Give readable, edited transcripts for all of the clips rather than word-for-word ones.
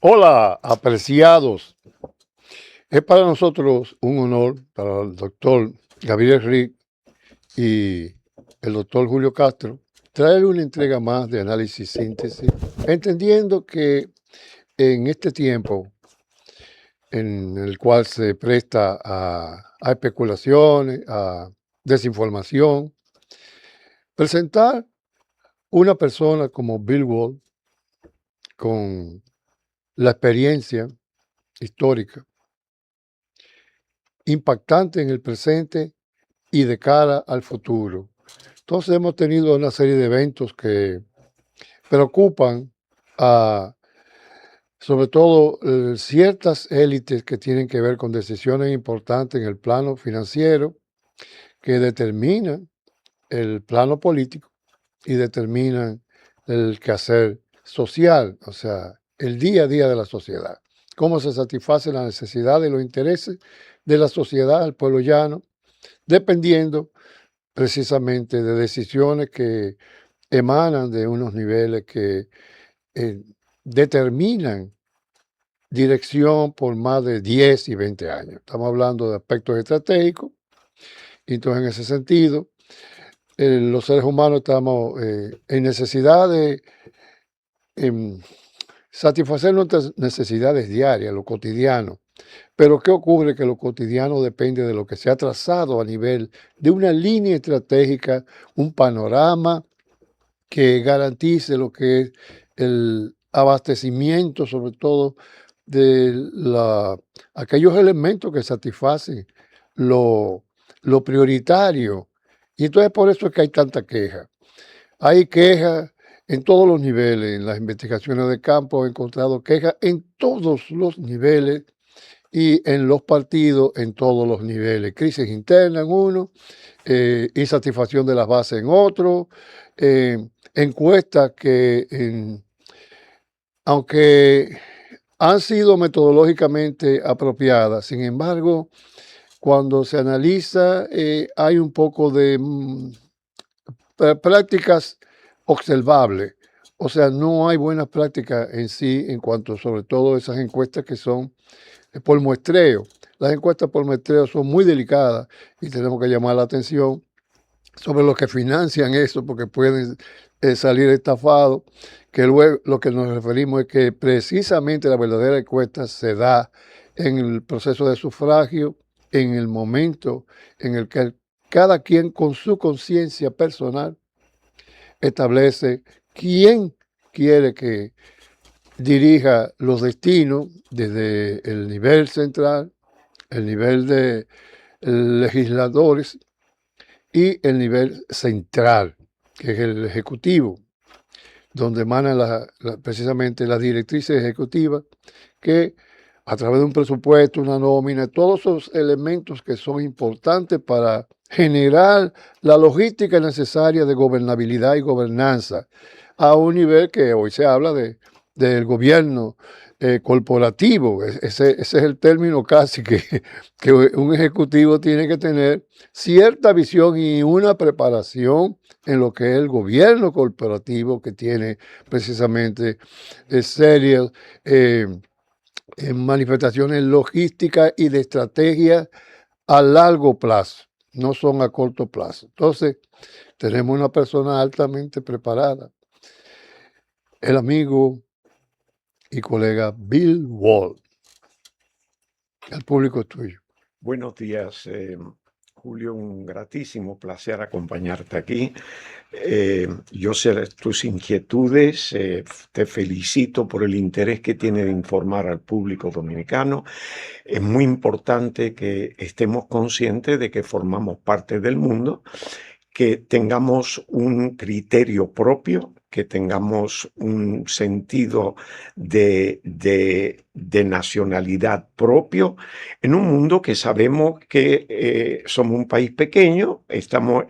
Hola, apreciados. Es para nosotros un honor, para el doctor Gabriel Rick y el doctor Julio Castro, traer una entrega más de análisis síntesis, entendiendo que en este tiempo en el cual se presta a especulaciones, a desinformación, presentar una persona como Bill Wall con la experiencia histórica impactante en el presente y de cara al futuro. Entonces hemos tenido una serie de eventos que preocupan a, sobre todo, ciertas élites que tienen que ver con decisiones importantes en el plano financiero que determinan el plano político y determinan el quehacer social, o sea, el día a día de la sociedad. Cómo se satisface la necesidad y los intereses de la sociedad, el pueblo llano, dependiendo precisamente de decisiones que emanan de unos niveles que eh, determinan dirección por más de 10 y 20 años. Estamos hablando de aspectos estratégicos, y entonces en ese sentido, los seres humanos estamos en necesidad de em, satisfacer nuestras necesidades diarias, lo cotidiano. Pero ¿qué ocurre? Que lo cotidiano depende de lo que se ha trazado a nivel de una línea estratégica, un panorama que garantice lo que es el abastecimiento, sobre todo de aquellos elementos que satisfacen lo, lo prioritario. Y entonces por eso es que hay tanta queja. Hay quejas en todos los niveles. En las investigaciones de campo he encontrado quejas en todos los niveles y en los partidos en todos los niveles. Crisis interna en uno, insatisfacción de las bases en otro, encuestas que, aunque han sido metodológicamente apropiadas, sin embargo, cuando se analiza, hay un poco de prácticas observables. O sea, no hay buenas prácticas en sí en cuanto sobre todo esas encuestas que son por muestreo. Las encuestas por muestreo son muy delicadas y tenemos que llamar la atención sobre los que financian eso, porque pueden salir estafados, que luego lo que nos referimos es que precisamente la verdadera encuesta se da en el proceso de sufragio, en el momento en el que cada quien con su conciencia personal establece quién quiere que dirija los destinos desde el nivel central, el nivel de legisladores y el nivel central, que es el ejecutivo, donde emanan precisamente las directrices ejecutivas que a través de un presupuesto, una nómina, todos esos elementos que son importantes para generar la logística necesaria de gobernabilidad y gobernanza a un nivel que hoy se habla del gobierno corporativo. Ese es el término casi que un ejecutivo tiene que tener cierta visión y una preparación en lo que es el gobierno corporativo, que tiene precisamente serias manifestaciones logísticas y de estrategia a largo plazo, no son a corto plazo. Entonces, tenemos una persona altamente preparada, el amigo y colega Bill Wall. El público es tuyo. Buenos días, Julio, un gratísimo placer acompañarte aquí. Yo sé tus inquietudes, te felicito por el interés que tiene de informar al público dominicano. Es muy importante que estemos conscientes de que formamos parte del mundo, que tengamos un criterio propio, que tengamos un sentido de nacionalidad propio, en un mundo que sabemos que somos un país pequeño, estamos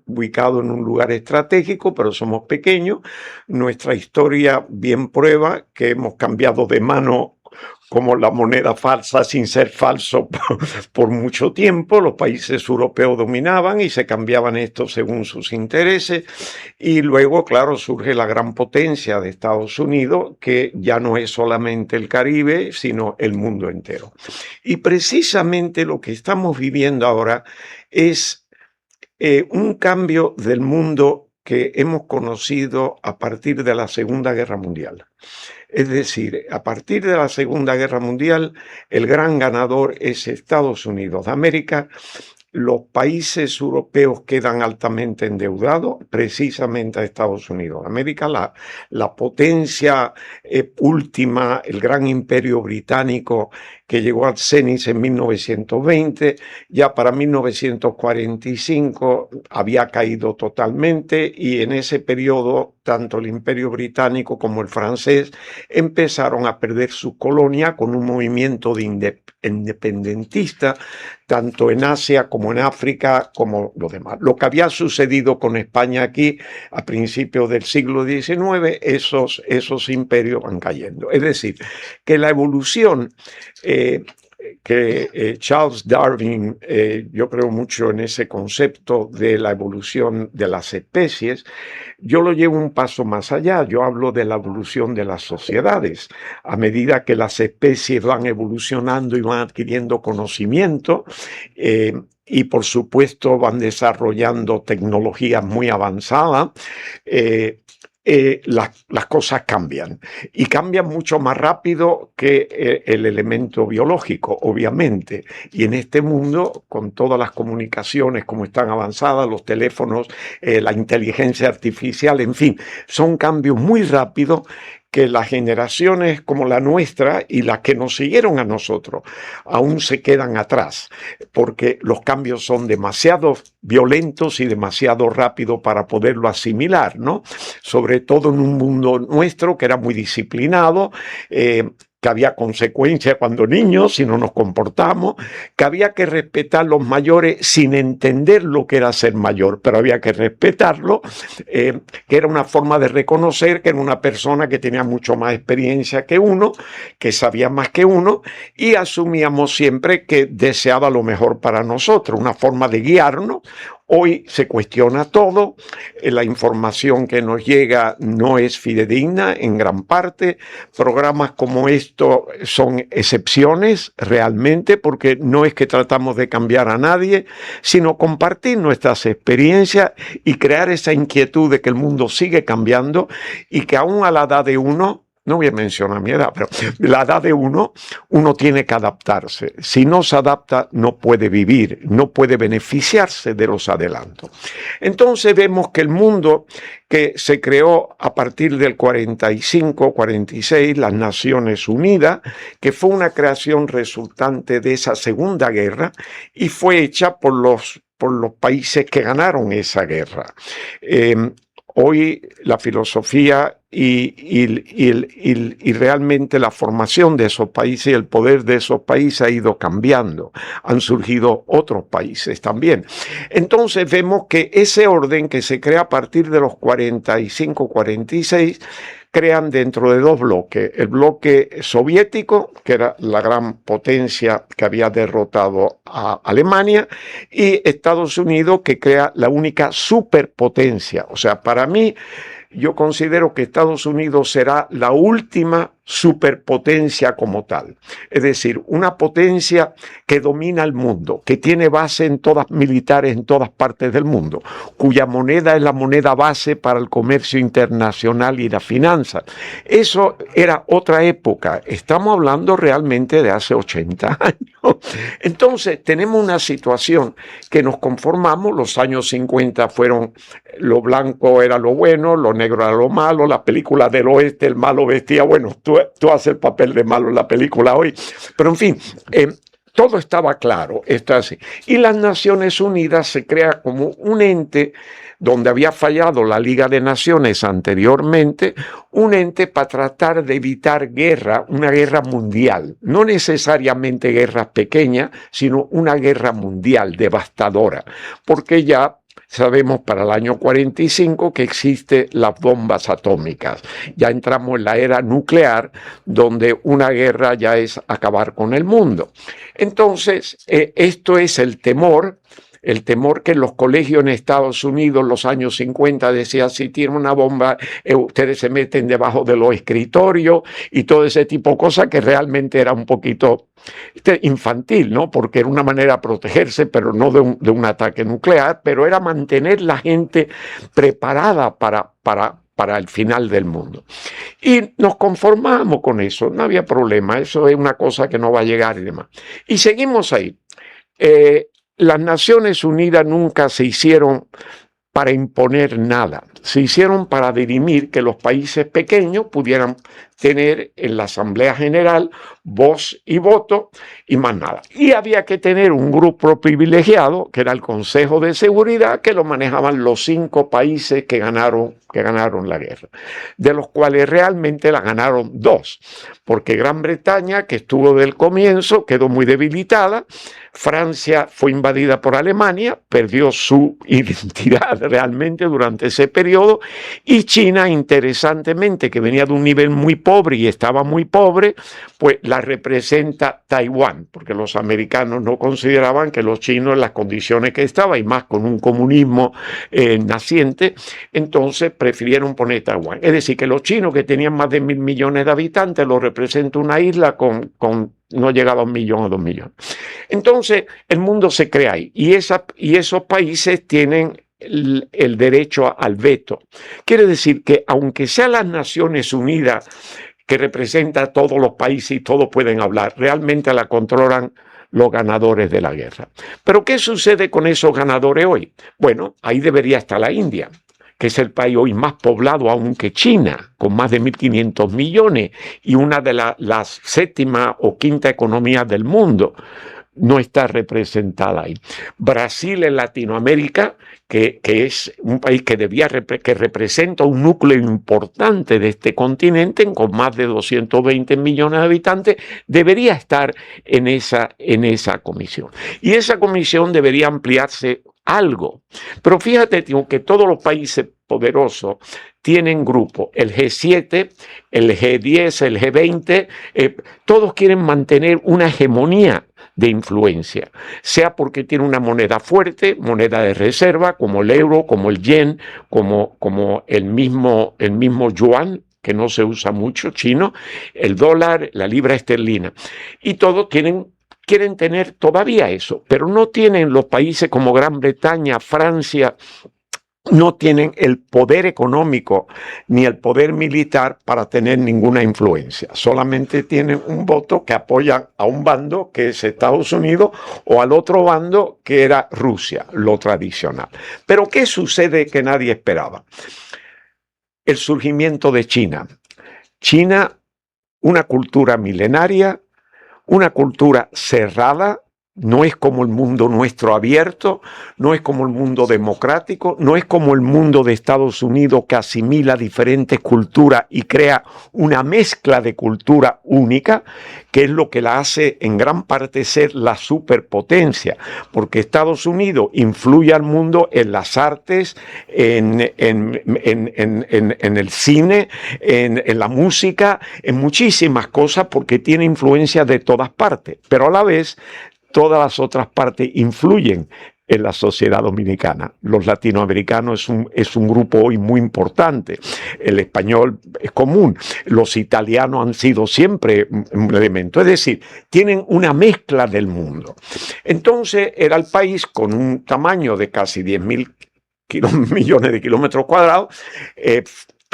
ubicados en un lugar estratégico, pero somos pequeños. Nuestra historia bien prueba que hemos cambiado de mano como la moneda falsa sin ser falso por mucho tiempo. Los países europeos dominaban y se cambiaban esto según sus intereses. Y luego, claro, surge la gran potencia de Estados Unidos, que ya no es solamente el Caribe, sino el mundo entero. Y precisamente lo que estamos viviendo ahora es un cambio del mundo que hemos conocido a partir de la Segunda Guerra Mundial. Es decir, a partir de la Segunda Guerra Mundial, el gran ganador es Estados Unidos de América. Los países europeos quedan altamente endeudados, precisamente a Estados Unidos de América. La potencia última, el gran imperio británico que llegó al cenit en 1920, ya para 1945 había caído totalmente, y en ese periodo tanto el imperio británico como el francés empezaron a perder su colonia con un movimiento de independentista, tanto en Asia como en África, como lo demás. Lo que había sucedido con España aquí a principios del siglo XIX, esos imperios van cayendo. Es decir, que la evolución que Charles Darwin, yo creo mucho en ese concepto de la evolución de las especies. Yo lo llevo un paso más allá, yo hablo de la evolución de las sociedades. A medida que las especies van evolucionando y van adquiriendo conocimiento, y por supuesto van desarrollando tecnologías muy avanzadas, las cosas cambian, y cambian mucho más rápido que el elemento biológico, obviamente. Y en este mundo, con todas las comunicaciones como están avanzadas, los teléfonos, la inteligencia artificial, en fin, son cambios muy rápidos que las generaciones como la nuestra y las que nos siguieron a nosotros aún se quedan atrás, porque los cambios son demasiado violentos y demasiado rápidos para poderlo asimilar, ¿no? Sobre todo en un mundo nuestro que era muy disciplinado, que había consecuencias cuando niños si no nos comportamos, que había que respetar a los mayores sin entender lo que era ser mayor, pero había que respetarlo, que era una forma de reconocer que era una persona que tenía mucho más experiencia que uno, que sabía más que uno, y asumíamos siempre que deseaba lo mejor para nosotros, una forma de guiarnos. Hoy se cuestiona todo, la información que nos llega no es fidedigna en gran parte. Programas como esto son excepciones realmente, porque no es que tratamos de cambiar a nadie, sino compartir nuestras experiencias y crear esa inquietud de que el mundo sigue cambiando y que aún a la edad de uno, no voy a mencionar mi edad, pero la edad de uno tiene que adaptarse. Si no se adapta, no puede vivir, no puede beneficiarse de los adelantos. Entonces vemos que el mundo que se creó a partir del 45, 46, las Naciones Unidas, que fue una creación resultante de esa Segunda Guerra y fue hecha por los países que ganaron esa guerra. Hoy la filosofía y realmente la formación de esos países y el poder de esos países ha ido cambiando. Han surgido otros países también. Entonces vemos que ese orden que se crea a partir de los 45, 46, crean dentro de dos bloques. El bloque soviético, que era la gran potencia que había derrotado a Alemania, y Estados Unidos, que crea la única superpotencia. O sea, para mí, yo considero que Estados Unidos será la última superpotencia como tal. Es decir, una potencia que domina el mundo, que tiene base en todas militares en todas partes del mundo, cuya moneda es la moneda base para el comercio internacional y la finanza. Eso era otra época. Estamos hablando realmente de hace 80 años. Entonces, tenemos una situación que nos conformamos. Los años 50 fueron lo blanco era lo bueno, lo negro era lo malo, la película del oeste, el malo vestía, bueno, tú haces el papel de malo en la película hoy, pero en fin, todo estaba claro, está así. Y las Naciones Unidas se crea como un ente donde había fallado la Liga de Naciones anteriormente, un ente para tratar de evitar guerra, una guerra mundial, no necesariamente guerras pequeñas, sino una guerra mundial devastadora, porque ya sabemos para el año 45 que existen las bombas atómicas. Ya entramos en la era nuclear, donde una guerra ya es acabar con el mundo. Entonces, esto es el temor que en los colegios en Estados Unidos, los años 50, decía, si tiene una bomba, ustedes se meten debajo de los escritorios y todo ese tipo de cosas, que realmente era un poquito infantil, ¿no? Porque era una manera de protegerse, pero no de un ataque nuclear, pero era mantener la gente preparada para el final del mundo. Y nos conformamos con eso, no había problema, eso es una cosa que no va a llegar y demás. Y seguimos ahí. Las Naciones Unidas nunca se hicieron para imponer nada, se hicieron para dirimir que los países pequeños pudieran tener en la Asamblea General voz y voto y más nada. Y había que tener un grupo privilegiado, que era el Consejo de Seguridad, que lo manejaban los 5 países que ganaron la guerra, de los cuales realmente la ganaron 2, porque Gran Bretaña, que estuvo del comienzo, quedó muy debilitada. Francia fue invadida por Alemania, perdió su identidad realmente durante ese periodo, y China, interesantemente, que venía de un nivel muy pobre y estaba muy pobre, pues la representa Taiwán, porque los americanos no consideraban que los chinos, en las condiciones que estaban, y más con un comunismo naciente, entonces prefirieron poner Taiwán. Es decir, que los chinos, que tenían más de 1.000 millones de habitantes, lo representa una isla con no llegaba a 1 millón o 2 millones. Entonces, el mundo se crea ahí, y esos países tienen el derecho al veto. Quiere decir que, aunque sean las Naciones Unidas, que representa a todos los países y todos pueden hablar, realmente la controlan los ganadores de la guerra. Pero ¿qué sucede con esos ganadores hoy? Bueno, ahí debería estar la India, que es el país hoy más poblado aún que China, con más de 1.500 millones y una de las 7ª o 5ª economías del mundo. No está representada ahí. Brasil en Latinoamérica, que es un país que representa un núcleo importante de este continente, con más de 220 millones de habitantes, debería estar en esa comisión. Y esa comisión debería ampliarse algo. Pero fíjate, tío, que todos los países poderosos tienen grupos, el G7, el G10, el G20, todos quieren mantener una hegemonía de influencia, sea porque tiene una moneda fuerte, moneda de reserva, como el euro, como el yen, como el mismo yuan, que no se usa mucho, chino, el dólar, la libra esterlina, y todos quieren tener todavía eso, pero no tienen los países como Gran Bretaña, Francia, no tienen el poder económico ni el poder militar para tener ninguna influencia. Solamente tienen un voto que apoyan a un bando, que es Estados Unidos, o al otro bando, que era Rusia, lo tradicional. Pero ¿qué sucede que nadie esperaba? El surgimiento de China. China, una cultura milenaria, una cultura cerrada, no es como el mundo nuestro abierto, no es como el mundo democrático, no es como el mundo de Estados Unidos, que asimila diferentes culturas y crea una mezcla de cultura única, que es lo que la hace en gran parte ser la superpotencia, porque Estados Unidos influye al mundo en las artes, en el cine, en la música, en muchísimas cosas, porque tiene influencia de todas partes, pero a la vez todas las otras partes influyen en la sociedad dominicana. Los latinoamericanos es un grupo hoy muy importante. El español es común. Los italianos han sido siempre un elemento. Es decir, tienen una mezcla del mundo. Entonces, era el país con un tamaño de casi 10.000 millones de kilómetros cuadrados,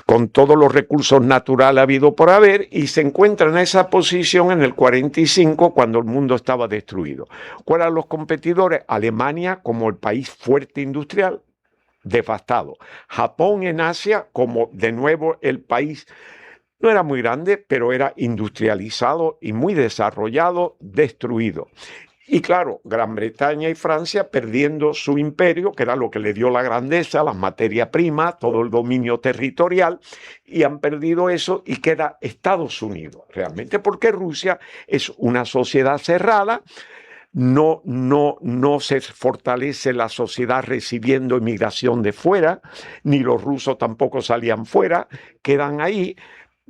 con todos los recursos naturales habido por haber, y se encuentra en esa posición en el 45, cuando el mundo estaba destruido. ¿Cuáles eran los competidores? Alemania, como el país fuerte industrial, devastado. Japón en Asia, como de nuevo el país no era muy grande, pero era industrializado y muy desarrollado, destruido. Y claro, Gran Bretaña y Francia perdiendo su imperio, que era lo que le dio la grandeza, las materias primas, todo el dominio territorial, y han perdido eso, y queda Estados Unidos realmente, porque Rusia es una sociedad cerrada, no se fortalece la sociedad recibiendo inmigración de fuera, ni los rusos tampoco salían fuera, quedan ahí.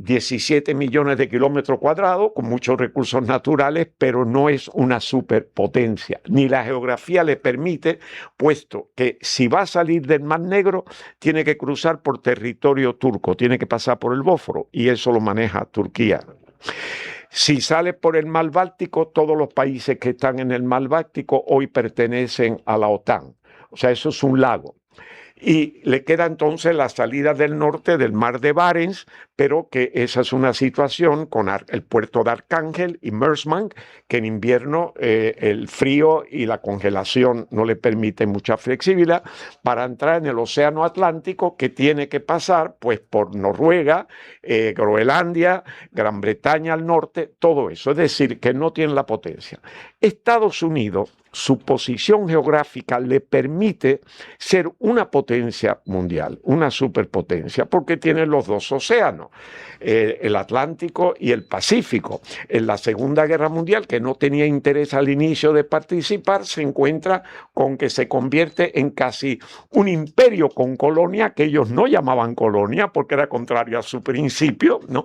17 millones de kilómetros cuadrados, con muchos recursos naturales, pero no es una superpotencia. Ni la geografía le permite, puesto que si va a salir del Mar Negro, tiene que cruzar por territorio turco, tiene que pasar por el Bósforo, y eso lo maneja Turquía. Si sale por el Mar Báltico, todos los países que están en el Mar Báltico hoy pertenecen a la OTAN. O sea, eso es un lago. Y le queda entonces la salida del norte del mar de Barents, pero que esa es una situación con el puerto de Arcángel y Murmansk, que en invierno el frío y la congelación no le permiten mucha flexibilidad para entrar en el océano Atlántico, que tiene que pasar pues por Noruega, Groenlandia, Gran Bretaña al norte, todo eso. Es decir, que no tiene la potencia. Estados Unidos, su posición geográfica le permite ser una potencia mundial, una superpotencia, porque tiene los dos océanos, el Atlántico y el Pacífico. En la Segunda Guerra Mundial, que no tenía interés al inicio de participar, se encuentra con que se convierte en casi un imperio con colonia, que ellos no llamaban colonia porque era contrario a su principio, ¿no?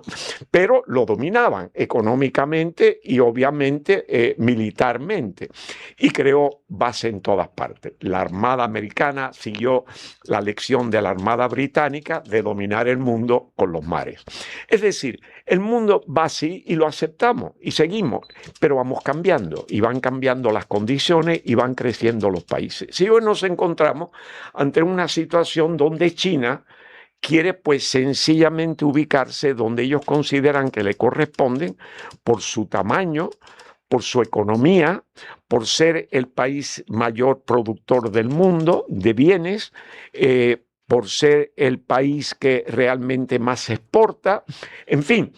Pero lo dominaban económicamente y obviamente militarmente. Y creó base en todas partes. La Armada americana siguió la lección de la Armada británica de dominar el mundo con los mares. Es decir, el mundo va así y lo aceptamos y seguimos, pero vamos cambiando y van cambiando las condiciones y van creciendo los países. Si hoy nos encontramos ante una situación donde China quiere pues sencillamente ubicarse donde ellos consideran que le corresponden por su tamaño, por su economía, por ser el país mayor productor del mundo de bienes, por ser el país que realmente más exporta, en fin,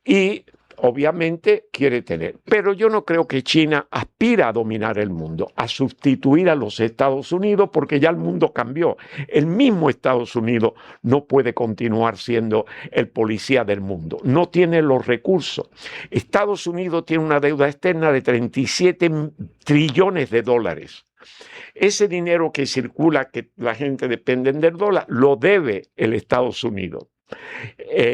y obviamente quiere tener. Pero yo no creo que China aspira a dominar el mundo, a sustituir a los Estados Unidos, porque ya el mundo cambió. El mismo Estados Unidos no puede continuar siendo el policía del mundo, no tiene los recursos. Estados Unidos tiene una deuda externa de 37 trillones de dólares. Ese dinero que circula, que la gente depende del dólar, lo debe el Estados Unidos.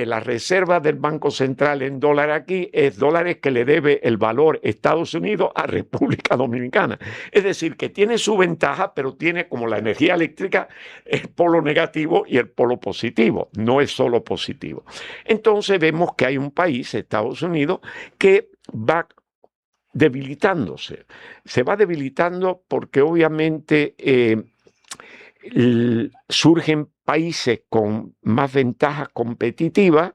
La reserva del Banco Central en dólar aquí es dólares que le debe el valor Estados Unidos a República Dominicana. Es decir, que tiene su ventaja, pero tiene, como la energía eléctrica, el polo negativo y el polo positivo. No es solo positivo. Entonces vemos que hay un país, Estados Unidos, que va debilitándose. Se va debilitando porque obviamente surgen países con más ventajas competitivas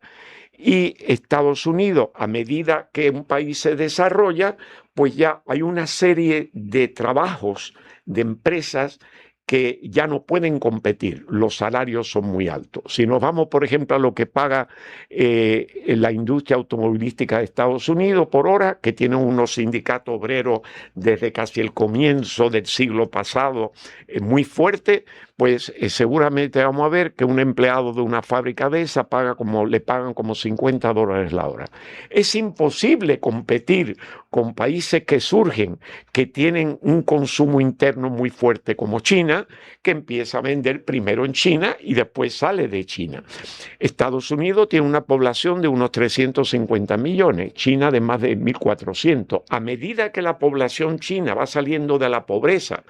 y Estados Unidos, a medida que un país se desarrolla, pues ya hay una serie de trabajos, de empresas que ya no pueden competir, los salarios son muy altos. Si nos vamos, por ejemplo, a lo que paga la industria automovilística de Estados Unidos por hora, que tiene unos sindicatos obreros desde casi el comienzo del siglo pasado muy fuerte, pues seguramente vamos a ver que un empleado de una fábrica de esa le pagan como $50 la hora. Es imposible competir con países que surgen, que tienen un consumo interno muy fuerte como China, que empieza a vender primero en China y después sale de China. Estados Unidos tiene una población de unos 350 millones, China de más de 1.400. A medida que la población china va saliendo de la pobreza,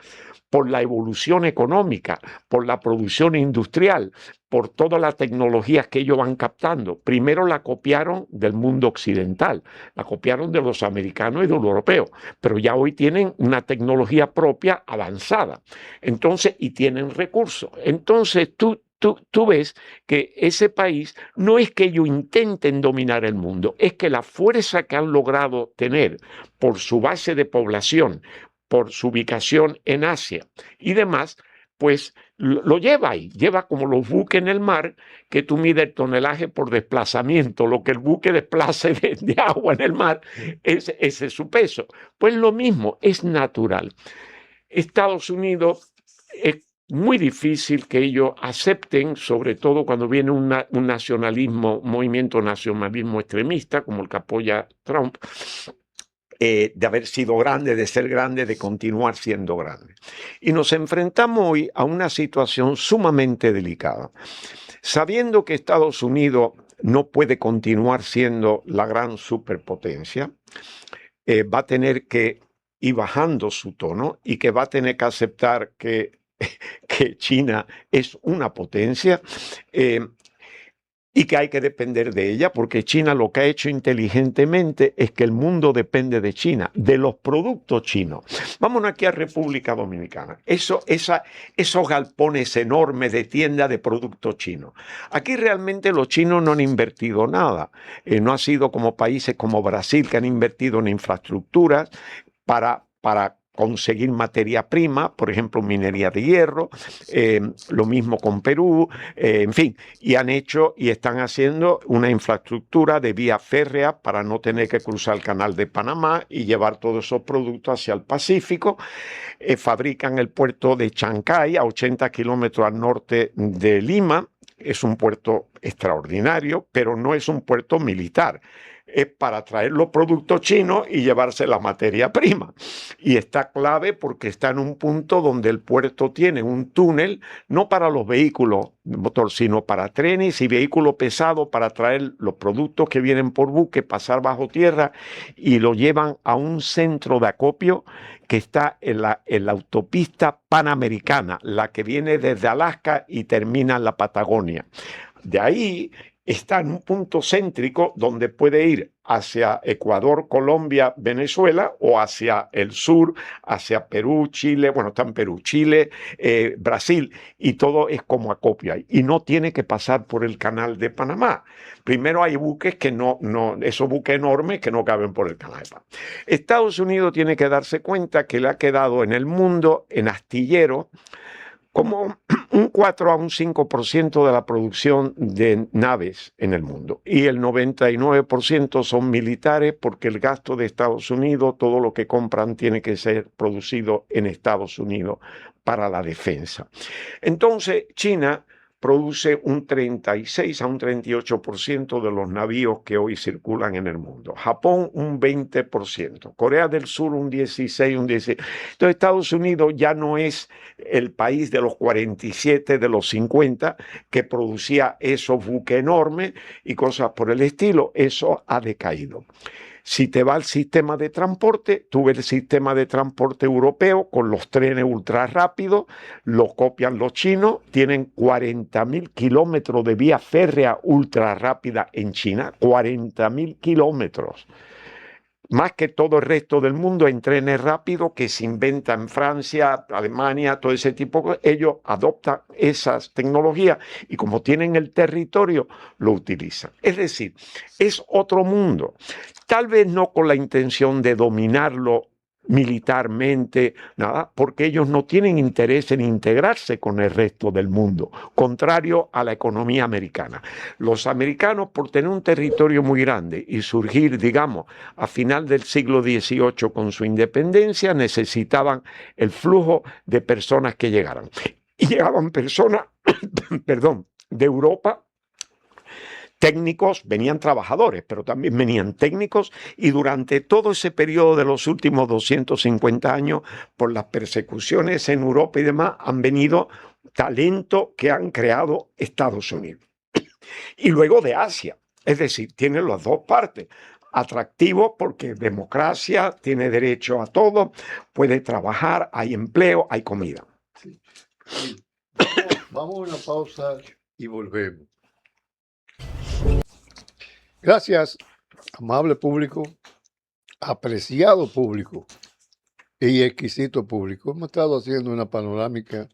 por la evolución económica, por la producción industrial, por todas las tecnologías que ellos van captando. Primero la copiaron del mundo occidental, la copiaron de los americanos y de los europeos, pero ya hoy tienen una tecnología propia avanzada. Entonces, y tienen recursos. Entonces, tú ves que ese país no es que ellos intenten dominar el mundo, es que la fuerza que han logrado tener por su base de población, por su ubicación en Asia y demás, pues lo lleva ahí, lleva como los buques en el mar, que tú mides el tonelaje por desplazamiento, lo que el buque desplace de agua en el mar, ese es su peso. Pues lo mismo, es natural. Estados Unidos es muy difícil que ellos acepten, sobre todo cuando viene un nacionalismo, movimiento nacionalismo extremista, como el que apoya Trump, de haber sido grande, de ser grande, de continuar siendo grande. Y nos enfrentamos hoy a una situación sumamente delicada. Sabiendo que Estados Unidos no puede continuar siendo la gran superpotencia, va a tener que ir bajando su tono y que va a tener que aceptar que China es una potencia, y que hay que depender de ella, porque China lo que ha hecho inteligentemente es que el mundo depende de China, de los productos chinos. Vámonos aquí a República Dominicana. Esos galpones enormes de tiendas de productos chinos. Aquí realmente los chinos no han invertido nada. No ha sido como países como Brasil, que han invertido en infraestructuras para conseguir materia prima, por ejemplo, minería de hierro, lo mismo con Perú, en fin, y han hecho y están haciendo una infraestructura de vía férrea para no tener que cruzar el canal de Panamá y llevar todos esos productos hacia el Pacífico. Fabrican el puerto de Chancay, a 80 kilómetros al norte de Lima. Es un puerto extraordinario, pero no es un puerto militar. Es para traer los productos chinos y llevarse la materia prima. Y está clave porque está en un punto donde el puerto tiene un túnel, no para los vehículos de motor, sino para trenes y vehículos pesados para traer los productos que vienen por buque, pasar bajo tierra y lo llevan a un centro de acopio que está en la autopista panamericana, la que viene desde Alaska y termina en la Patagonia. De ahí está en un punto céntrico donde puede ir hacia Ecuador, Colombia, Venezuela, o hacia el sur, hacia Perú, Chile, bueno, está en Perú, Chile, Brasil, y todo es como acopio ahí. Y no tiene que pasar por el canal de Panamá. Primero hay buques que esos buques enormes que no caben por el canal de Panamá. Estados Unidos tiene que darse cuenta que le ha quedado en el mundo, en astillero, como un 4 a un 5% de la producción de naves en el mundo. Y el 99% son militares, porque el gasto de Estados Unidos, todo lo que compran tiene que ser producido en Estados Unidos para la defensa. Entonces, China produce un 36 a un 38% de los navíos que hoy circulan en el mundo. Japón un 20%, Corea del Sur un 16, un 16. Entonces Estados Unidos ya no es el país de los 47, de los 50, que producía esos buques enormes y cosas por el estilo. Eso ha decaído. Si te va al sistema de transporte, tú ves el sistema de transporte europeo con los trenes ultra rápidos, lo copian los chinos, tienen 40.000 kilómetros de vía férrea ultra rápida en China, 40.000 kilómetros. Más que todo el resto del mundo en trenes rápidos que se inventan en Francia, Alemania, todo ese tipo de cosas. Ellos adoptan esas tecnologías y como tienen el territorio, lo utilizan. Es decir, es otro mundo. Tal vez no con la intención de dominarlo militarmente, nada, porque ellos no tienen interés en integrarse con el resto del mundo, contrario a la economía americana. Los americanos, por tener un territorio muy grande y surgir, digamos, a final del siglo XVIII con su independencia, necesitaban el flujo de personas que llegaran. Y llegaban personas, perdón, de Europa. Técnicos, venían trabajadores, pero también venían técnicos, y durante todo ese periodo de los últimos 250 años, por las persecuciones en Europa y demás, han venido talento que han creado Estados Unidos. Y luego de Asia, es decir, tiene las dos partes. Atractivo porque democracia, tiene derecho a todo, puede trabajar, hay empleo, hay comida. Sí. Vamos a una pausa y volvemos. Gracias, amable público, apreciado público y exquisito público. Hemos estado haciendo una panorámica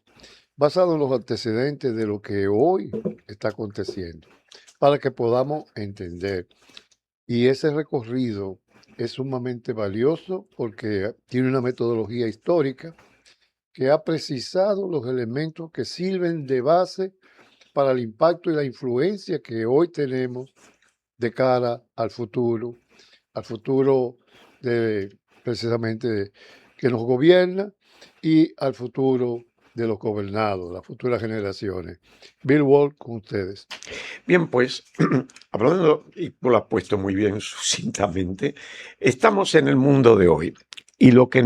basada en los antecedentes de lo que hoy está aconteciendo, para que podamos entender. Y ese recorrido es sumamente valioso porque tiene una metodología histórica que ha precisado los elementos que sirven de base para el impacto y la influencia que hoy tenemos de cara al futuro precisamente que nos gobierna y al futuro de los gobernados, las futuras generaciones. Bill Wall, con ustedes. Bien, pues, hablando, y tú lo has puesto muy bien sucintamente, estamos en el mundo de hoy y lo que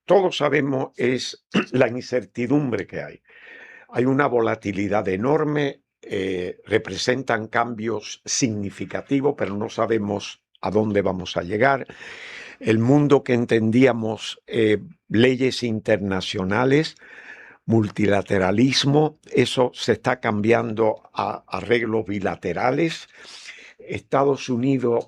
todos sabemos es la incertidumbre que hay. Hay una volatilidad enorme, representan cambios significativos, pero no sabemos a dónde vamos a llegar. El mundo que entendíamos, leyes internacionales, multilateralismo, eso se está cambiando a arreglos bilaterales. Estados Unidos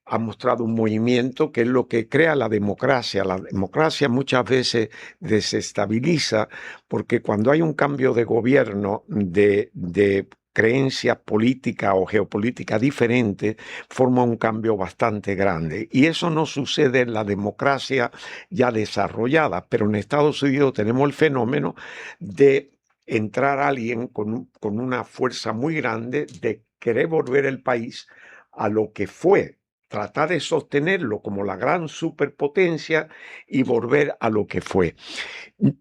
ha mostrado un movimiento que es lo que crea la democracia. La democracia muchas veces desestabiliza porque cuando hay un cambio de gobierno de creencias políticas o geopolíticas diferentes, forma un cambio bastante grande. Y eso no sucede en la democracia ya desarrollada, pero en Estados Unidos tenemos el fenómeno de entrar alguien con una fuerza muy grande de querer volver el país a lo que fue, tratar de sostenerlo como la gran superpotencia y volver a lo que fue.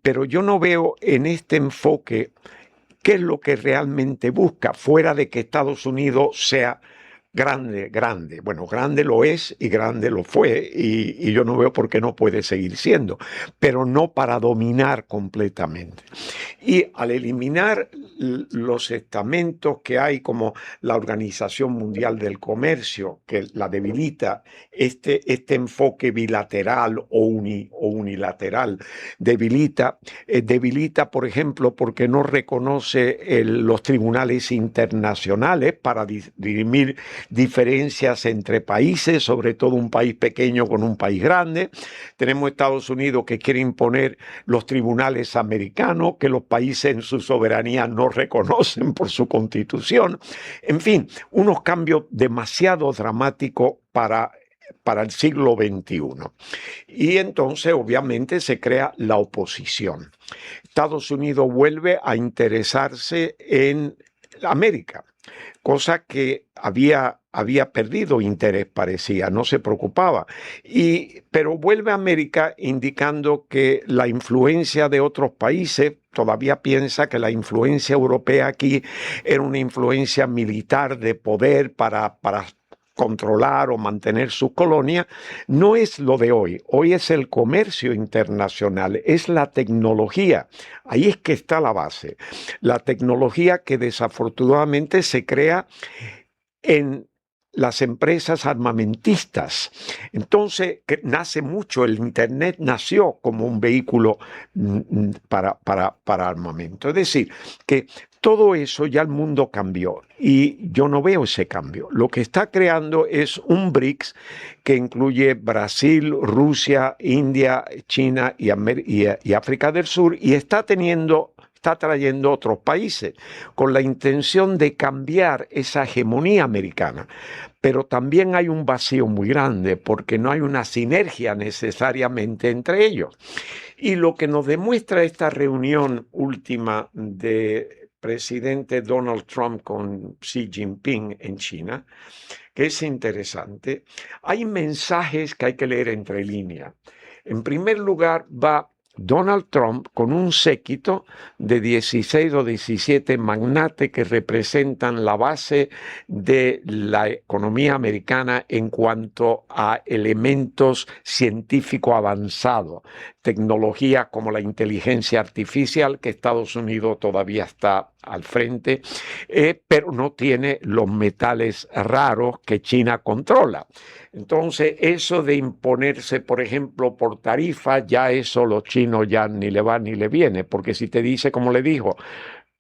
Pero yo no veo en este enfoque qué es lo que realmente busca, fuera de que Estados Unidos sea grande, grande. Bueno, grande lo es y grande lo fue, y yo no veo por qué no puede seguir siendo, pero no para dominar completamente. Y al eliminar los estamentos que hay, como la Organización Mundial del Comercio, que la debilita, este enfoque bilateral o unilateral, debilita, por ejemplo, porque no reconoce los tribunales internacionales para dirimir diferencias entre países, sobre todo un país pequeño con un país grande. Tenemos Estados Unidos que quiere imponer los tribunales americanos, que los países en su soberanía no reconocen por su constitución. En fin, unos cambios demasiado dramáticos para el siglo XXI. Y entonces, obviamente, se crea la oposición. Estados Unidos vuelve a interesarse en América, cosa que había perdido interés, parecía, no se preocupaba. Pero vuelve a América indicando que la influencia de otros países, todavía piensa que la influencia europea aquí era una influencia militar de poder para controlar o mantener sus colonias. No es lo de hoy. Hoy es el comercio internacional, es la tecnología. Ahí es que está la base. La tecnología que desafortunadamente se crea en las empresas armamentistas. Entonces, nace mucho, el Internet nació como un vehículo para armamento. Es decir, que todo eso ya el mundo cambió y yo no veo ese cambio. Lo que está creando es un BRICS que incluye Brasil, Rusia, India, China y África del Sur, y está trayendo otros países con la intención de cambiar esa hegemonía americana. Pero también hay un vacío muy grande porque no hay una sinergia necesariamente entre ellos. Y lo que nos demuestra esta reunión última de presidente Donald Trump con Xi Jinping en China, que es interesante, hay mensajes que hay que leer entre líneas. En primer lugar, va Donald Trump con un séquito de 16 o 17 magnates que representan la base de la economía americana en cuanto a elementos científicos avanzados, tecnologías como la inteligencia artificial, que Estados Unidos todavía está al frente, pero no tiene los metales raros que China controla. Entonces, eso de imponerse, por ejemplo, por tarifa, ya eso los chinos ya ni le va ni le viene, porque si te dice, como le dijo,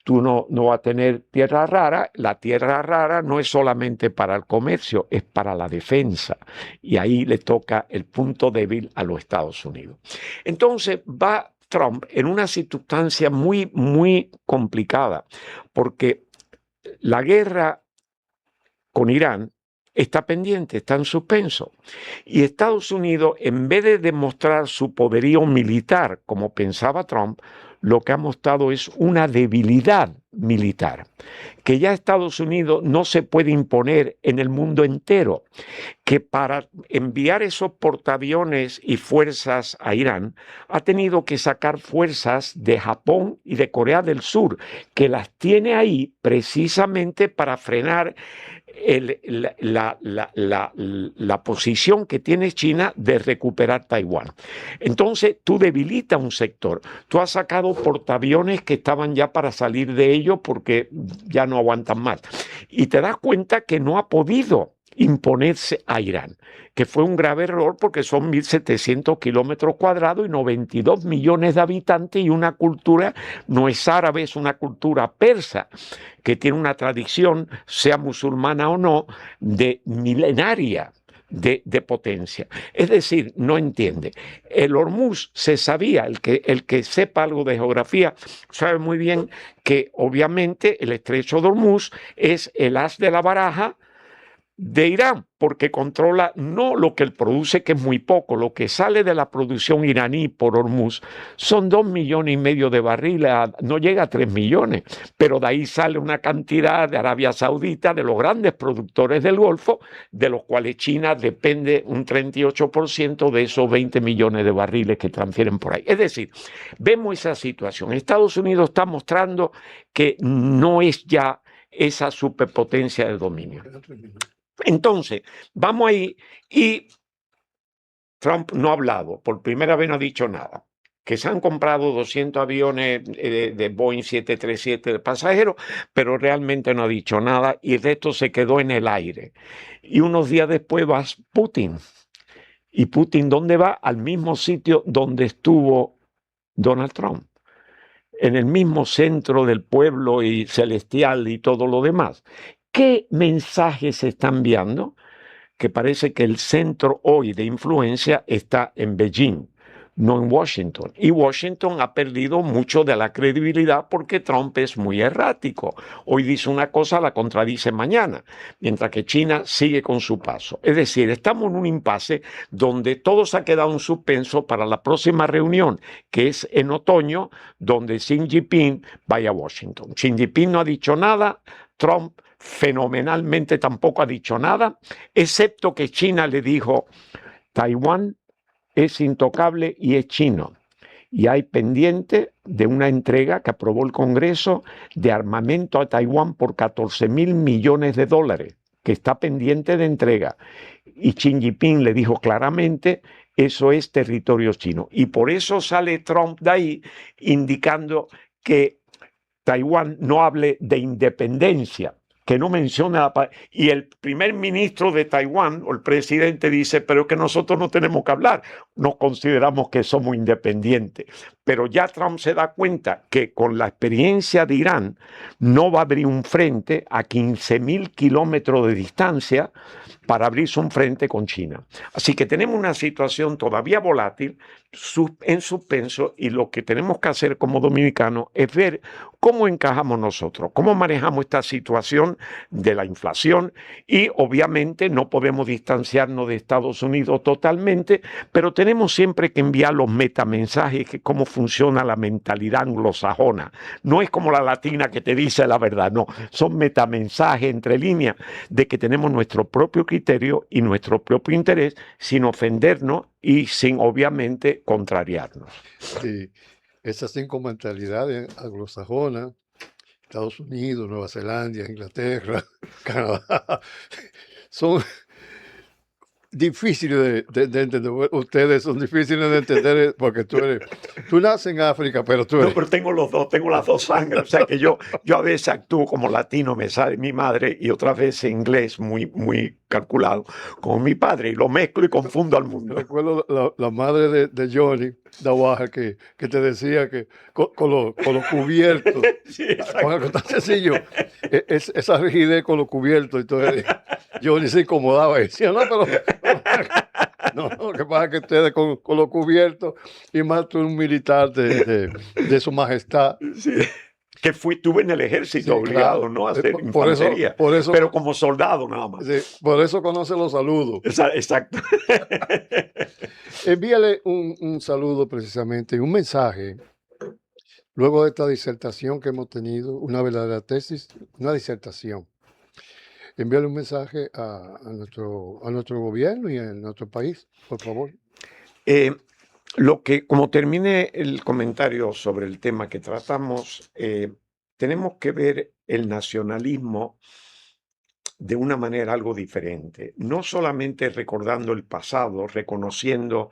tú no vas a tener tierra rara, la tierra rara no es solamente para el comercio, es para la defensa. Y ahí le toca el punto débil a los Estados Unidos. Entonces, va Trump en una circunstancia muy, muy complicada, porque la guerra con Irán está pendiente, está en suspenso. Y Estados Unidos, en vez de demostrar su poderío militar, como pensaba Trump, lo que ha mostrado es una debilidad militar, que ya Estados Unidos no se puede imponer en el mundo entero, que para enviar esos portaaviones y fuerzas a Irán ha tenido que sacar fuerzas de Japón y de Corea del Sur, que las tiene ahí precisamente para frenar la posición que tiene China de recuperar Taiwán. Entonces, tú debilitas un sector. Tú has sacado portaaviones que estaban ya para salir de ello porque ya no aguantan más. Y te das cuenta que no ha podido imponerse a Irán, que fue un grave error porque son 1.700 kilómetros cuadrados y 92 millones de habitantes y una cultura no es árabe, es una cultura persa que tiene una tradición, sea musulmana o no, de milenaria. De potencia. Es decir, no entiende. El Hormuz se sabía, el que sepa algo de geografía, sabe muy bien que obviamente el estrecho de Hormuz es el as de la baraja de Irán, porque controla no lo que él produce, que es muy poco, lo que sale de la producción iraní por Hormuz son 2,5 millones de barriles, no llega a 3 millones, pero de ahí sale una cantidad de Arabia Saudita, de los grandes productores del Golfo, de los cuales China depende un 38% de esos 20 millones de barriles que transfieren por ahí. Es decir, vemos esa situación. Estados Unidos está mostrando que no es ya esa superpotencia de dominio. Entonces, vamos ahí y Trump no ha hablado, por primera vez no ha dicho nada. Que se han comprado 200 aviones de Boeing 737 de pasajeros, pero realmente no ha dicho nada y el resto se quedó en el aire. Y unos días después va Putin. ¿Y Putin dónde va? Al mismo sitio donde estuvo Donald Trump, en el mismo centro del pueblo y celestial y todo lo demás. ¿Qué mensajes se están enviando? Que parece que el centro hoy de influencia está en Beijing, no en Washington. Y Washington ha perdido mucho de la credibilidad porque Trump es muy errático. Hoy dice una cosa, la contradice mañana, mientras que China sigue con su paso. Es decir, estamos en un impasse donde todo se ha quedado en suspenso para la próxima reunión, que es en otoño, donde Xi Jinping vaya a Washington. Xi Jinping no ha dicho nada, Trump fenomenalmente tampoco ha dicho nada, excepto que China le dijo, Taiwán es intocable y es chino. Y hay pendiente de una entrega que aprobó el Congreso de armamento a Taiwán por 14,000 millones de dólares, que está pendiente de entrega. Y Xi Jinping le dijo claramente, eso es territorio chino. Y por eso sale Trump de ahí indicando que Taiwán no hable de independencia, que no menciona, y el primer ministro de Taiwán o el presidente dice, pero que nosotros no tenemos que hablar, nos consideramos que somos independientes. Pero ya Trump se da cuenta que con la experiencia de Irán no va a abrir un frente a 15,000 kilómetros de distancia para abrirse un frente con China. Así que tenemos una situación todavía volátil, en suspenso, y lo que tenemos que hacer como dominicanos es ver cómo encajamos nosotros, cómo manejamos esta situación de la inflación y obviamente no podemos distanciarnos de Estados Unidos totalmente, pero tenemos siempre que enviar los metamensajes de cómo funciona la mentalidad anglosajona. No es como la latina que te dice la verdad, no, son metamensajes entre líneas de que tenemos nuestro propio criterio y nuestro propio interés sin ofendernos y sin obviamente contrariarnos. Sí, esas 5 mentalidades anglosajonas, Estados Unidos, Nueva Zelanda, Inglaterra, Canadá, son difíciles de entender. Ustedes son difíciles de entender porque tú naces en África, pero tú No, eres... pero tengo los dos, tengo las dos sangres. O sea que yo a veces actúo como latino, me sale mi madre, y otras veces inglés muy calculado, con mi padre, y lo mezclo y confundo al mundo. Recuerdo la madre de Johnny Dawaja que te decía que con los cubiertos, Sí, con algo tan sencillo, esa rigidez con los cubiertos, entonces Johnny se incomodaba y decía, no, pero no, lo que pasa es que ustedes con los cubiertos y más tú un militar de su majestad. Sí. Que estuve en el ejército, Sí, obligado, claro. ¿no? A hacer Por eso, infantería, pero como soldado nada más. sí, por eso conoce los saludos. Exacto. Envíale un saludo precisamente, un mensaje luego de esta disertación que hemos tenido, una verdadera tesis, una disertación, envíale un mensaje a nuestro gobierno y a nuestro país, por favor. Como terminé el comentario sobre el tema que tratamos, tenemos que ver el nacionalismo de una manera algo diferente, no solamente recordando el pasado, reconociendo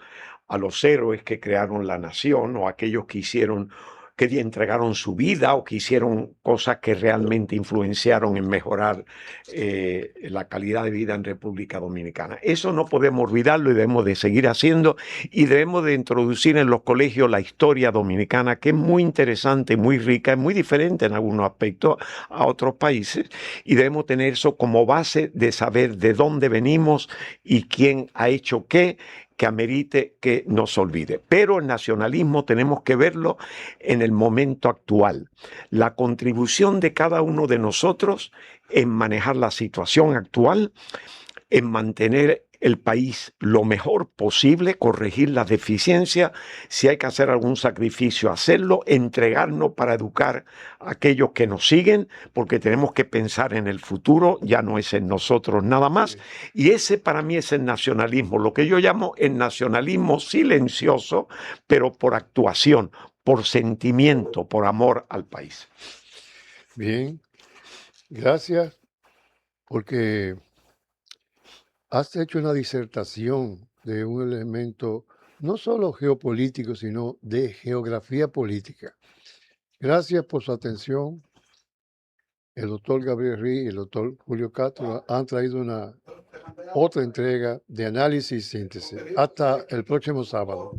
a los héroes que crearon la nación o aquellos que hicieron, que entregaron su vida o que hicieron cosas que realmente influenciaron en mejorar la calidad de vida en República Dominicana. Eso no podemos olvidarlo y debemos de seguir haciendo, y debemos de introducir en los colegios la historia dominicana, que es muy interesante, muy rica, es muy diferente en algunos aspectos a otros países, y debemos tener eso como base de saber de dónde venimos y quién ha hecho qué, que amerite que no se olvide. Pero el nacionalismo tenemos que verlo en el momento actual. La contribución de cada uno de nosotros en manejar la situación actual, en mantener el país lo mejor posible, corregir las deficiencias, si hay que hacer algún sacrificio, hacerlo, entregarnos para educar a aquellos que nos siguen, porque tenemos que pensar en el futuro, ya no es en nosotros nada más. Y ese para mí es el nacionalismo, lo que yo llamo el nacionalismo silencioso, pero por actuación, por sentimiento, por amor al país. Bien, gracias, porque has hecho una disertación de un elemento no solo geopolítico, sino de geografía política. Gracias por su atención. El doctor Gabriel Rí y el doctor Julio Castro han traído otra entrega de análisis y síntesis. Hasta el próximo sábado.